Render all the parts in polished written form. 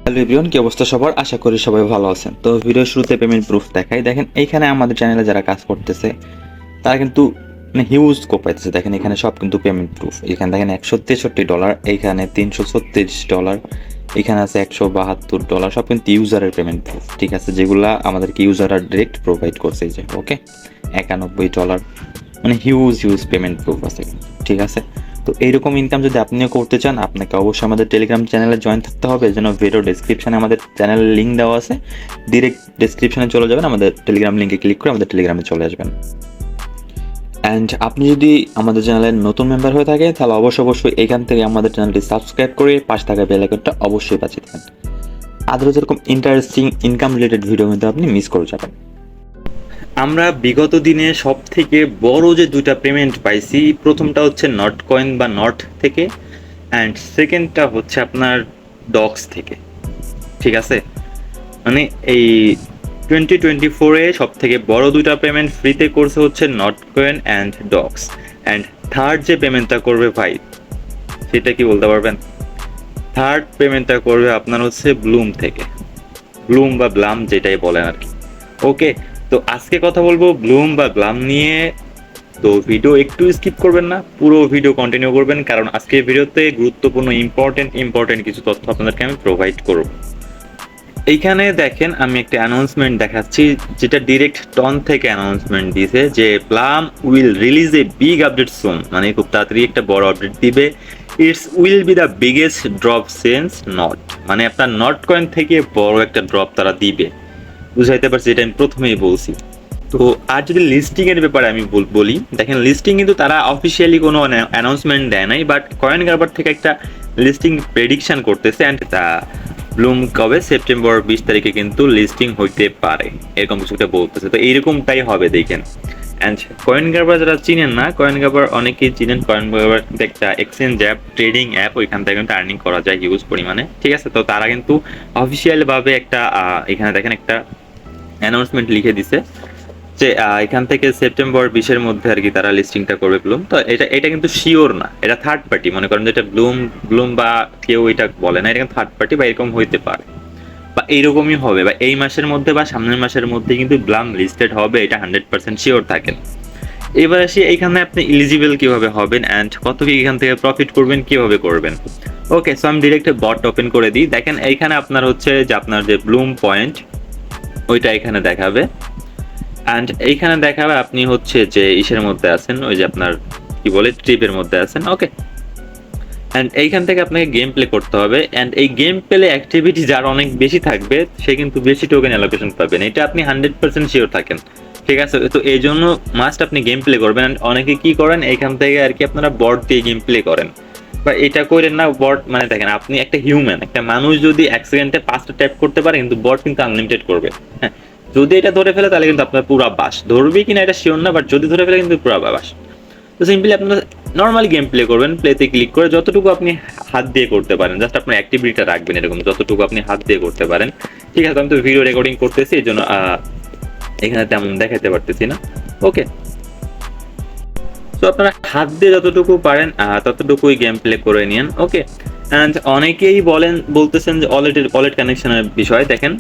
Hello everyone, কি অবস্থা সবার? আশা করি সবাই ভালো আছেন। তো ভিডিও শুরুতে পেমেন্ট প্রুফ দেখাই। দেখেন এইখানে আমাদের চ্যানেলে যারা কাজ করতেছে তারা কিন্তু হিউজ স্কোপ পাইতেছে। দেখেন এখানে সব কিন্তু পেমেন্ট প্রুফ। এখানে দেখেন $163, এইখানে $336, এখানে আছে $172, সব কিন্তু ইউজারের পেমেন্ট প্রুফ। ঠিক আছে, যেগুলা আমাদেরকে ইউজাররা ডিরেক্ট প্রোভাইড করছে। এই যে ওকে, $91, হিউজ পেমেন্ট প্রুফ আছে। ঠিক আছে, তো এইরকম ইনকাম যদি আপনিও করতে চান, আপনাকে অবশ্যই আমাদের টেলিগ্রাম চ্যানেলে জয়েন থাকতে হবে। এই জন্য ভিডিও ডেসক্রিপশনে আমাদের চ্যানেলের লিঙ্ক দেওয়া আছে, ডিরেক্ট ডেসক্রিপশনে চলে যাবেন, আমাদের টেলিগ্রাম লিঙ্কে ক্লিক করে আমাদের টেলিগ্রামে চলে আসবেন। অ্যান্ড আপনি যদি আমাদের চ্যানেলের নতুন মেম্বার হয়ে থাকে তাহলে অবশ্যই এখান থেকে আমাদের চ্যানেলটি সাবস্ক্রাইব করে পাশে থাকা বেল আইকনটা অবশ্যই বাজিয়ে দেবেন। আদারও যেরকম ইন্টারেস্টিং ইনকাম রিলেটেড ভিডিও কিন্তু আপনি মিস করে যাবেন। আমরা বিগত দিনে সব থেকে বড় যে দুইটা পেমেন্ট পাইছি, প্রথমটা হচ্ছে নট কয়েন বা নট থেকে, অ্যান্ড সেকেন্ডটা হচ্ছে আপনার ডক্স থেকে। ঠিক আছে, এই 2024-এ সব থেকে বড় দুইটা পেমেন্ট ফ্রিতে করছে হচ্ছে not coin and docs. And third যে পেমেন্টটা করবে ভাই, সেটা কি বলতে পারবেন? থার্ড পেমেন্টটা করবে আপনার হচ্ছে ব্লুম থেকে, ব্লুম বা ব্লাম যেটাই বলেন আর কি। ওকে, তো আজকে কথা বলবো ব্লুম বা ব্লাম নিয়ে। তো ভিডিও একটু স্কিপ করবেন না, পুরো ভিডিও কন্টিনিউ করবেন, কারণ আজকের ভিডিওতে গুরুত্বপূর্ণ ইম্পর্টেন্ট কিছু তথ্য আপনাদেরকে আমি প্রোভাইড করব। এইখানে দেখেন আমি একটা অ্যানাউন্সমেন্ট দেখাচ্ছি, যেটা ডিরেক্ট টন থেকে অ্যানাউন্সমেন্ট দিয়েছে যে Plume will release a big update soon, খুব তাড়াতাড়ি একটা বড় আপডেট দিবে। It's will be the biggest drop since Not, আপনার নট কয়েন থেকে বড় একটা ড্রপ তারা দিবে। বুঝাইতে পারছি, এটা আমি প্রথমেই বলছি। তো আর যদি লিস্টিং এর ব্যাপারে আমি বলি, দেখেন লিস্টিং কিন্তু তারা অফিসিয়ালি কোনো অ্যানাউন্সমেন্ট দেয় নাই, বাট কয়েন গার্বার থেকে একটা লিস্টিং প্রেডিকশন করতেছে। অ্যান্ড ব্লুম কবে সেপ্টেম্বর 20 তারিখে কিন্তু লিস্টিং হইতে পারে, এরকম কিছু একটা বলতেছে। তো এইরকমটাই হবে দেখেন। অ্যান্ড কয়েন গার্বার যারা চিনেন না, কয়েন গার্বার অনেকেই চিনেন। কয়েন গার্বার কিন্তু একটা এক্সচেঞ্জ অ্যাপ, ট্রেডিং অ্যাপ, ওইখান থেকে কিন্তু আর্নিং করা যায় হিউজ পরিমাণে। ঠিক আছে, তো তারা কিন্তু অফিসিয়াল ভাবে একটা এখানে দেখেন একটা অ্যানাউন্সমেন্ট লিখে দিছে যে এখান থেকে সেপ্টেম্বর 20-এর মধ্যে আর কি তারা লিস্টিংটা করবে ব্লুম। তো এটা কিন্তু শিওর না, এটা থার্ড পার্টি। মনে করেন যে এটা ব্লুম বা কেউ এটা বলে না, এটা কিন্তু থার্ড পার্টি, বা এরকম হইতে পারে, বা এইরকমই হবে, বা এই মাসের মধ্যে বা সামনের মাসের মধ্যে কিন্তু ব্লাম লিস্টেড হবে, এটা 100% শিওর থাকেন। এবার আসি এইখানে আপনি এলিজিবল কিভাবে হবেন অ্যান্ড কত কি এখান থেকে প্রফিট করবেন, কিভাবে করবেন। ওকে, সো আমি ডিরেক্ট বট ওপেন করে দিই। দেখেন এইখানে আপনার হচ্ছে যে আপনার যে ব্লুম পয়েন্ট, ওইটা এখানে দেখাবে। অ্যান্ড এইখানে দেখাবে আপনি হচ্ছে যে ইসের মধ্যে আছেন, ওই যে আপনার কি বলে ট্রিপের মধ্যে আছেন। ওকে, অ্যান্ড এইখান থেকে আপনাকে গেম প্লে করতে হবে। অ্যান্ড এই গেম প্লে অ্যাক্টিভিটি যার অনেক বেশি থাকবে সে কিন্তু বেশি টোকেন অ্যালোকেশন পাবেন, এটা আপনি 100% শিওর থাকেন। ঠিক আছে, তো এই জন্য মাস্ট আপনি গেম প্লে করবেন। অ্যান্ড অনেকে কি করেন এইখান থেকে আর কি আপনারা বট দিয়ে গেম প্লে করেন, বা এটা করেন না। বট দেখেন আপনি একটা হিউম্যান, একটা মানুষ যদি 1 সেকেন্ডে 5টা ট্যাপ করতে পারে, কিন্তু বট কিন্তু আনলিমিটেড করবে। হ্যাঁ, যদি এটা ধরে ফেলে তাহলে কিন্তু আপনার পুরা বাস, ধরবে কিনা এটা শিওর না, বাট যদি ধরে ফেলে কিন্তু পুরা বাস। তো সিম্পলি আপনারা নর্মালি গেম প্লে করবেন, প্লেতে ক্লিক করে যতটুকু আপনি হাত দিয়ে করতে পারেন, জাস্ট আপনার অ্যাক্টিভিটিটা রাখবেন এরকম, যতটুকু আপনি হাত দিয়ে করতে পারেন। ঠিক আছে, আমি তো ভিডিও রেকর্ডিং করতেছি, এই জন্য এখানে তেমন দেখাতে পারতেছি না। ওকে, তো আপনারা হাত দিয়ে যতটুকু পারেন ততটুকুই গেম প্লে করে নিন। ওকে, অ্যান্ড অনেকেই বলতেছেন যে ওয়ালেট কানেকশনের বিষয়। দেখেন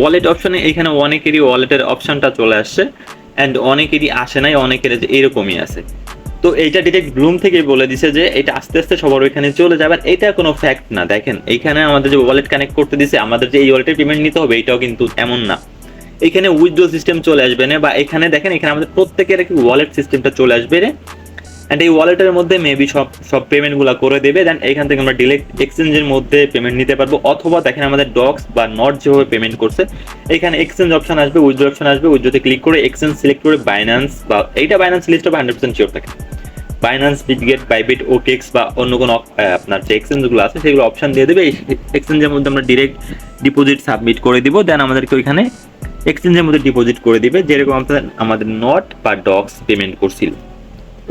ওয়ালেট অপশনে এখানে অনেকেরই ওয়ালেটের অপশনটা চলে আসছে, অ্যান্ড অনেকেরই আসে নাই, অনেকের যে এরকমই আছে। তো এইটা ডিরেক্ট ব্লুম থেকে বলে দিছে যে এটা আস্তে আস্তে সবার ওইখানে চলে যাবে, এটা কোনো ফ্যাক্ট না। দেখেন এইখানে আমাদের যে ওয়ালেট কানেক্ট করতে দিছে, আমাদের যে এই ওয়ালেটের পেমেন্ট নিতে হবে, এটাও কিন্তু এমন না। এখানে উইথড্র সিস্টেম চলে আসবে না, বা এখানে দেখেন এখানে আমাদের প্রত্যেকের ওয়ালেট সিস্টেমটা চলে আসবে রে। অ্যান্ড এই ওয়ালেটের মধ্যে মেবি সব পেমেন্টগুলো করে দেবে। দেন এখান থেকে আমরা ডিরেক্ট এক্সচেঞ্জের মধ্যে পেমেন্ট নিতে পারবো, অথবা দেখেন আমাদের ডক্স বা নট যেভাবে পেমেন্ট করছে, এখানে এক্সচেঞ্জ অপশন আসবে, উইথড্র অপশন আসবে, উইথড্রতে ক্লিক করে এক্সচেঞ্জ সিলেক্ট করে বাইন্যান্স, বা এইটা বাইন্যান্স লিস্ট হবে 100% শিওর থাকে, বাইন্যান্স, বিটগেট, বাইবিট, ওকেক্স বা অন্য কোনো আপনার যে এক্সচেঞ্জগুলো আছে সেগুলো অপশন দিয়ে দেবে। এই এক্সচেঞ্জের মধ্যে আমরা ডিরেক্ট ডিপোজিট সাবমিট করে দিব, দেন আমাদেরকে ওইখানে এক্সচেঞ্জের মধ্যে ডিপোজিট করে দিবে, যেরকম আমাদের নট বা ডক্স পেমেন্ট করছিল।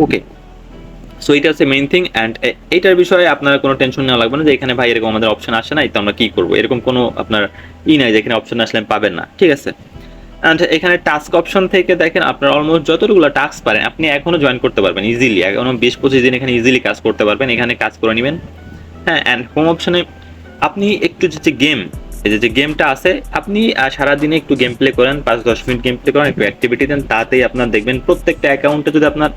ওকে, সো এটা হচ্ছে মেইন থিং। অ্যান্ড এইটার বিষয়ে আপনারা কোনো টেনশন নেওয়া লাগবে না যে এখানে ভাই এরকম আমাদের অপশন আসে না, তো আমরা কি করবো, এরকম কোনো আপনার নাই যে এখানে অপশন আসলে পাবেন না। ঠিক আছে, অ্যান্ড এখানে টাস্ক অপশন থেকে দেখেন আপনার অলমোস্ট যতটুকু টাস্ক পারেন আপনি এখনো জয়েন করতে পারবেন ইজিলি, এখনো 20-25 দিন এখানে ইজিলি কাজ করতে পারবেন, এখানে কাজ করে নেবেন। হ্যাঁ, অ্যান্ড হোম অপশনে আপনি একটু যে গেম, এই যে গেমটা আছে, আপনি সারাদিনে একটু গেম প্লে করেন, 5-10 মিনিট গেম প্লে করেন, একটু অ্যাক্টিভিটি দেন, তাতেই আপনার দেখবেন প্রত্যেকটা অ্যাকাউন্টে যদি আপনার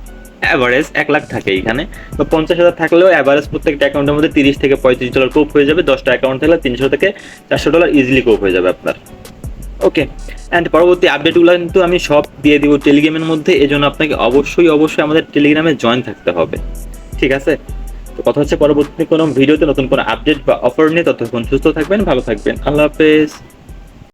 অ্যাভারেজ 1 লাখ থাকে এখানে, তো 50,000 থাকলেও অ্যাভারেজ প্রত্যেকটা অ্যাকাউন্টের মধ্যে $30 থেকে $35 কোপ হয়ে যাবে। 10টা অ্যাকাউন্ট থাকলে $300 থেকে $400 ইজিলি কোপ হয়ে যাবে আপনার। ওকে, অ্যান্ড পরবর্তী আপডেটগুলো কিন্তু আমি সব দিয়ে দিব টেলিগ্রামের মধ্যে, এজন্য আপনাকে অবশ্যই আমাদের টেলিগ্রামে জয়েন থাকতে হবে, ঠিক আছে? তো কথা হচ্ছে পরবর্তী কোনো ভিডিওতে নতুন কোনো আপডেট বা অফার নিয়ে। ততক্ষণ সুস্থ থাকবেন, ভালো থাকবেন, আল্লাহ হাফেজ।